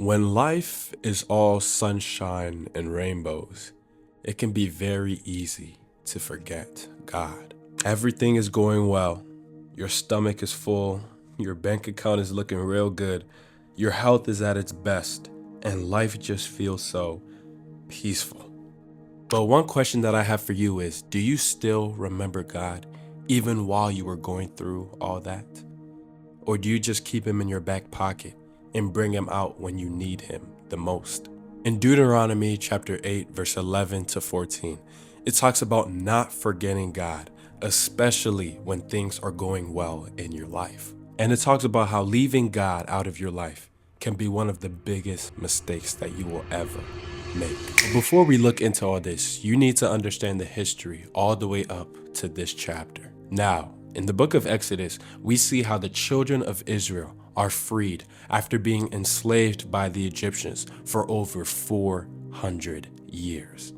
When life is all sunshine and rainbows, it can be very easy to forget God. Everything is going well. Your stomach is full. Your bank account is looking real good. Your health is at its best. And life just feels so peaceful. But one question that I have for you is, do you still remember God even while you were going through all that? Or do you just keep him in your back pocket and bring him out when you need him the most? In Deuteronomy chapter 8, verse 11 to 14, it talks about not forgetting God, especially when things are going well in your life. And it talks about how leaving God out of your life can be one of the biggest mistakes that you will ever make. But before we look into all this, you need to understand the history all the way up to this chapter. Now, in the book of Exodus, we see how the children of Israel are freed after being enslaved by the Egyptians for over 400 years.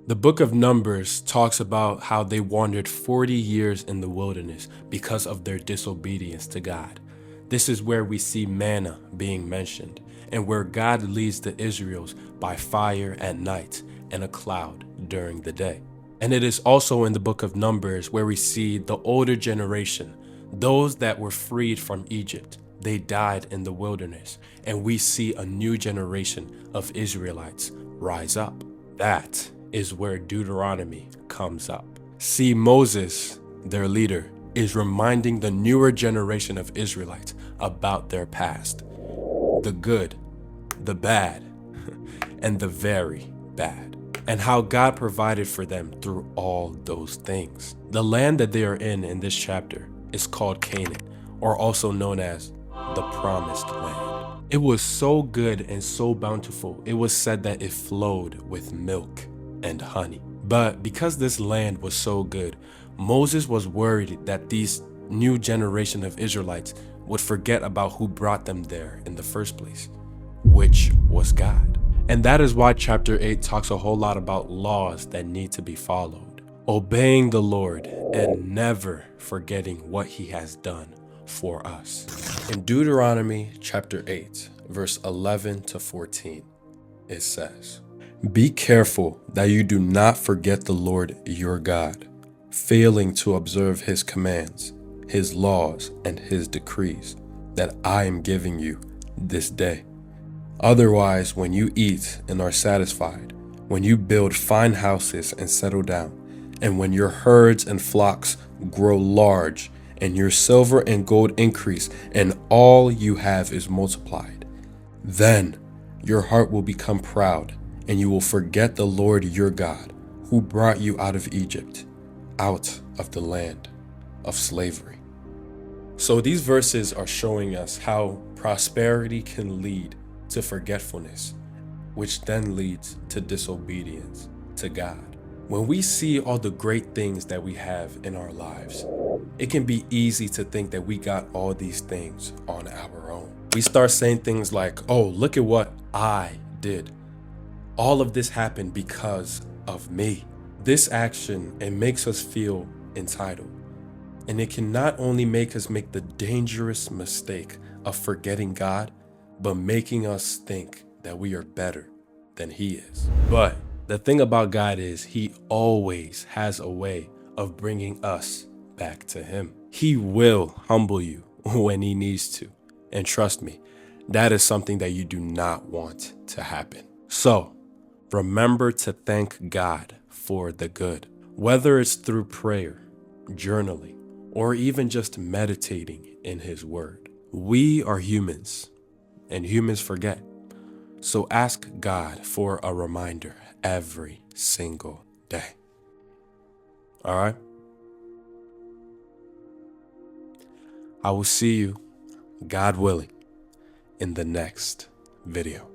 The book of Numbers talks about how they wandered 40 years in the wilderness because of their disobedience to God. This is where we see manna being mentioned, and where God leads the Israels by fire at night and a cloud during the day. And it is also in the book of Numbers where we see the older generation, those that were freed from Egypt. They died in the wilderness, and we see a new generation of Israelites rise up. That is where Deuteronomy comes up. See, Moses, their leader, is reminding the newer generation of Israelites about their past, the good, the bad, and the very bad, and how God provided for them through all those things. The land that they are in this chapter is called Canaan, or also known as the Promised Land. It was so good and so bountiful, it was said that it flowed with milk and honey. But because this land was so good, Moses was worried that these new generation of Israelites would forget about who brought them there in the first place, which was God. And that is why chapter 8 talks a whole lot about laws that need to be followed, obeying the Lord and never forgetting what he has done for us. In Deuteronomy chapter 8, verse 11 to 14, it says, "Be careful that you do not forget the Lord your God, failing to observe his commands, his laws, and his decrees that I am giving you this day. Otherwise, when you eat and are satisfied, when you build fine houses and settle down, and when your herds and flocks grow large, and your silver and gold increase, and all you have is multiplied, then your heart will become proud, and you will forget the Lord your God, who brought you out of Egypt, out of the land of slavery." So these verses are showing us how prosperity can lead to forgetfulness, which then leads to disobedience to God. When we see all the great things that we have in our lives, it can be easy to think that we got all these things on our own. We start saying things like, "Oh, look at what I did. All of this happened because of me." This action, it makes us feel entitled. And it can not only make us make the dangerous mistake of forgetting God, but making us think that we are better than he is. But the thing about God is he always has a way of bringing us back to him. He will humble you when he needs to. And trust me, that is something that you do not want to happen. So remember to thank God for the good, whether it's through prayer, journaling, or even just meditating in his word. We are humans, and humans forget. So ask God for a reminder every single day. All right? I will see you, God willing, in the next video.